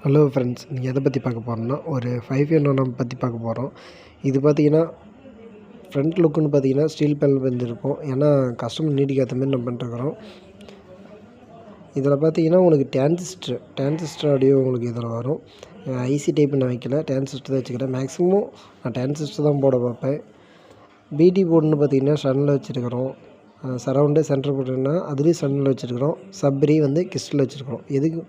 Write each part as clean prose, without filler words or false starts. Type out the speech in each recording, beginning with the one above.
Hello friends, நீங்கள் எதை பற்றி பார்க்க போகிறோம்னா ஒரு 5 நம்ம பற்றி பார்க்க போகிறோம். இது பார்த்தீங்கன்னா ஃப்ரண்ட் லுக்குன்னு பார்த்தீங்கன்னா ஸ்டீல் பேனல் வந்துருக்கும். ஏன்னா கஸ்டமர் நீடுக்கு ஏற்ற மாதிரி நம்ம பண்ணிருக்கிறோம். இதில் பார்த்தீங்கன்னா உங்களுக்கு டிரான்சிஸ்டர் ஆடியோ உங்களுக்கு இதில் வரும். ஐசி டைப் நான் வைக்கல, டிரான்சிஸ்டர் தான் வச்சுக்கிறேன். மேக்ஸிமம் நான் டிரான்சிஸ்டர் தான் போட பார்ப்பேன். பிடி போர்டுன்னு பார்த்தீங்கன்னா சன்னில் வச்சுருக்கிறோம். சரவுண்டு சென்டர் போர்டுன்னா அதுலேயும் சன்னில் வச்சுருக்கிறோம். சப்ரி வந்து கிறிஸ்டலில் வச்சுருக்கிறோம். எதுக்கு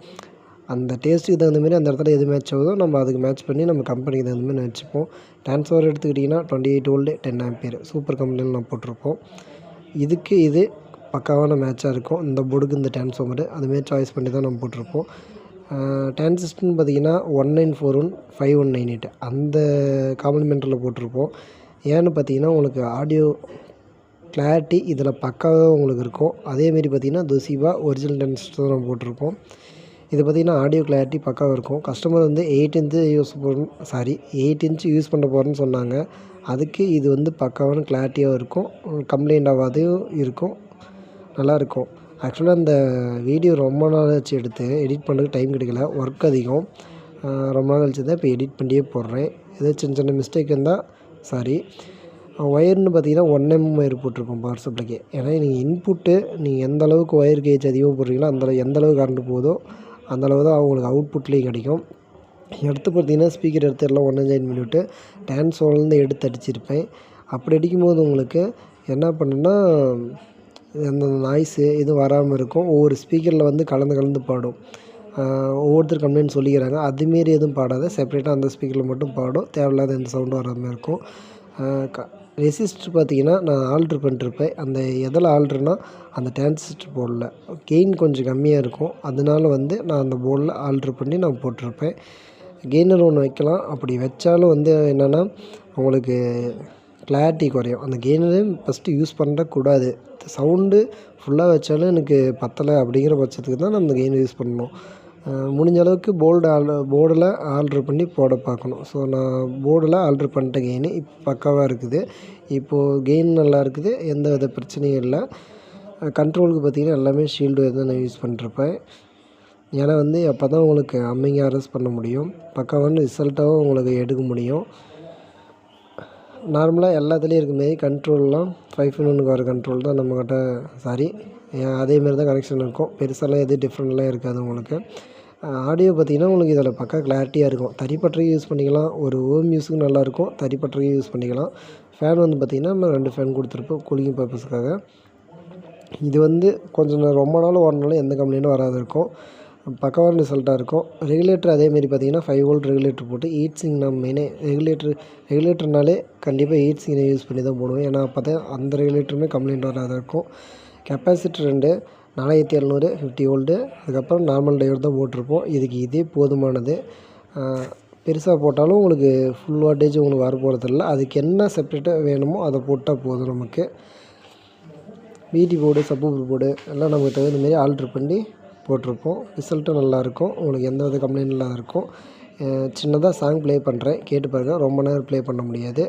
அந்த டேஸ்ட்டுக்கு தகுந்த மாதிரி அந்த இடத்துல எது மேட்ச் ஆகுதோ நம்ம அதுக்கு மேட்ச் பண்ணி நம்ம கம்பெனிக்கு தகுந்த மாதிரி வச்சுப்போம். ட்ரான்ஸ்ஃபார் எடுத்துக்கிட்டிங்கன்னா 28 வோல்ட் 10 ஆம்பியர் சூப்பர் கம்பெனியில் நம்ம போட்டிருப்போம். இதுக்கு இது பக்காவான மேட்சாக இருக்கும். இந்த போர்டுக்கு இந்த டிரான்ஸ்ஃபார்மரு அதுமாரி சாய்ஸ் பண்ணி தான் நம்ம போட்டிருப்போம். டிரான்சிஸ்டர்னு பார்த்தீங்கன்னா 1941 5198 அந்த காம்ப்ளிமெண்ட்டில் போட்டிருப்போம். ஏன்னு பார்த்தீங்கன்னா உங்களுக்கு ஆடியோ கிளாரிட்டி இதில் பக்காவாக உங்களுக்கு இருக்கும். அதேமாரி பார்த்தீங்கன்னா தொசிபா ஒரிஜினல் டிரான்சிஸ்டர் தான் நம்ம போட்டிருப்போம். இது பார்த்திங்கன்னா ஆடியோ கிளாரிட்டி பக்காவாக இருக்கும். கஸ்டமர் வந்து 8 இன்ச் யூஸ் பண்ண போகிறேன்னு சொன்னாங்க. அதுக்கு இது வந்து பக்காவான கிளாரிட்டியாக இருக்கும். கம்ப்ளைண்ட் ஆகாதையும் இருக்கும், நல்லாயிருக்கும். ஆக்சுவலாக இந்த வீடியோ ரொம்ப நாள் ஆச்சு எடுத்து எடிட் பண்ணுறதுக்கு டைம் கிடைக்கல, ஒர்க் அதிகம். ரொம்ப நாள் கழிச்சு தான் இப்போ எடிட் பண்ணியே போடுறேன். ஏதோ சின்ன மிஸ்டேக் இருந்தால் சாரி. ஒயர்னு பார்த்தீங்கன்னா 1mm ஒயர் போட்டிருக்கோம் பவர் சப்ளைக்கு. ஏன்னா நீங்கள் இன்புட்டு நீங்கள் எந்த அளவுக்கு ஒயர் கேஜ் அதிகமாக போடுறீங்களோ எந்த அளவுக்கு கரண்ட் போகுதோ அந்தளவு தான் அவங்களுக்கு அவுட்புட்லேயும் கிடைக்கும். எடுத்து பார்த்தீங்கன்னா ஸ்பீக்கர் எடுத்து எல்லாம் ஒன்று ஜாயின் பண்ணிவிட்டு டான்ஸ்ஹால்லேருந்து எடுத்து அடிச்சிருப்பேன். அப்படி அடிக்கும்போது உங்களுக்கு என்ன பண்ணுன்னா அந்த நாய்ஸு எதுவும் வராமல் இருக்கும். ஒவ்வொரு ஸ்பீக்கரில் வந்து கலந்து பாடும். ஒவ்வொருத்தர் கம்ப்ளைண்ட் சொல்லிக்கிறாங்க. அதுமாரி எதுவும் பாடாத, செப்பரேட்டாக அந்த ஸ்பீக்கரில் மட்டும் பாடும். தேவையில்லாத எந்த சவுண்டும் வராமல் இருக்கும். ரெசிஸ்டர் பார்த்தீங்கன்னா நான் ஆல்ட்ரு பண்ணிருப்பேன். அந்த எதில் ஆல்ட்ருனா அந்த டிரான்சிஸ்டர் போர்டில் கெயின் கொஞ்சம் கம்மியாக இருக்கும். அதனால வந்து நான் அந்த போர்டில் ஆல்ட்ரு பண்ணி நான் போட்டிருப்பேன். கெய்னர் ஒன்று வைக்கலாம். அப்படி வச்சாலும் வந்து என்னென்னா உங்களுக்கு கிளாரிட்டி குறையும். அந்த கெய்னரே ஃபஸ்ட்டு யூஸ் பண்ணக்கூடாது. சவுண்டு ஃபுல்லாக வச்சாலும் எனக்கு பத்தலை அப்படிங்கிற பட்சத்துக்கு தான் நம்ம கெய்னர் யூஸ் பண்ணணும். முடிஞ்ச அளவுக்கு போர்டில் ஆல்ட்ரு பண்ணி போட பார்க்கணும். ஸோ நான் போர்டில் ஆல்ட்ரு பண்ணிட்ட கெயினு இப்போ பக்காவாக இருக்குது. இப்போது கெயின் நல்லா இருக்குது, எந்த வித பிரச்சனையும் இல்லை. கண்ட்ரோலுக்கு பார்த்திங்கன்னா எல்லாமே ஷீல்டு தான் நான் யூஸ் பண்ணிருப்பேன். ஏன்னா வந்து அப்போ தான் உங்களுக்கு அம்மிங்க அரெஸ்ட் பண்ண முடியும், பக்காவான ரிசல்ட்டாகவும் உங்களுக்கு எடுக்க முடியும். நார்மலாக எல்லாத்துலேயும் இருக்குமாரி கண்ட்ரோல்லாம் 5-in-1 வர கண்ட்ரோல் தான் நம்மக்கிட்ட அதேமாரி தான் கனெக்ஷன் இருக்கும். பெருசாலாம் எதுவும் டிஃப்ரெண்ட்லாம் இருக்காது உங்களுக்கு. ஆடியோ பார்த்திங்கன்னா உங்களுக்கு இதில் பக்கா கிளாரிட்டியாக இருக்கும். தறிப்பட்டறையும் யூஸ் பண்ணிக்கலாம், ஒரு ஹோம் யூஸுக்கும் நல்லாயிருக்கும். தறிப்பட்டறையும் யூஸ் பண்ணிக்கலாம். ஃபேன் வந்து பார்த்திங்கன்னா நம்ம 2 ஃபேன் கொடுத்துருப்போம் கூலிங் பர்பஸுக்காக. இது வந்து கொஞ்சம் ரொம்ப நாள் ஓடினாலும் எந்த கம்ப்ளைண்ட்டும் வராது இருக்கும். பக்காவான ரிசல்ட்டாக இருக்கும். ரெகுலேட்டர் அதேமாரி பார்த்திங்கன்னா 5 வோல்ட் ரெகுலேட்டர் போட்டு ஹீட் சிங் நம்ம மெயினே ரெகுலேட்டர்னாலே கண்டிப்பாக ஹீட் சிங்கை யூஸ் பண்ணி தான் போடுவேன். ஏன்னா அப்போ தான் அந்த ரெகுலேட்டருமே கம்ப்ளைண்ட் வராத இருக்கும். Capacitor 2 4700 50 volt. அதுக்கப்புறம் நார்மல் டையோடு தான் போட்டிருப்போம். இதுக்கு இதே போதுமானது. பெருசாக போட்டாலும் உங்களுக்கு ஃபுல் வாட்டேஜ் உங்களுக்கு வர போகிறதில்ல. அதுக்கு என்ன செப்பரேட்டாக வேணுமோ அதை போட்டால் போதும் நமக்கு. பிடி போர்டு, சப்வூஃபர் போர்டு எல்லாம் நமக்கு தகுந்தமாரி ஆல்ட்ரு பண்ணி போட்டிருப்போம். ரிசல்ட்டும் நல்லாயிருக்கும். உங்களுக்கு எந்த வித கம்ப்ளைண்ட் இல்லாத இருக்கும். சின்னதாக சாங் ப்ளே பண்ணுறேன், கேட்டு பாருங்கள். ரொம்ப நேரம் ப்ளே பண்ண முடியாது.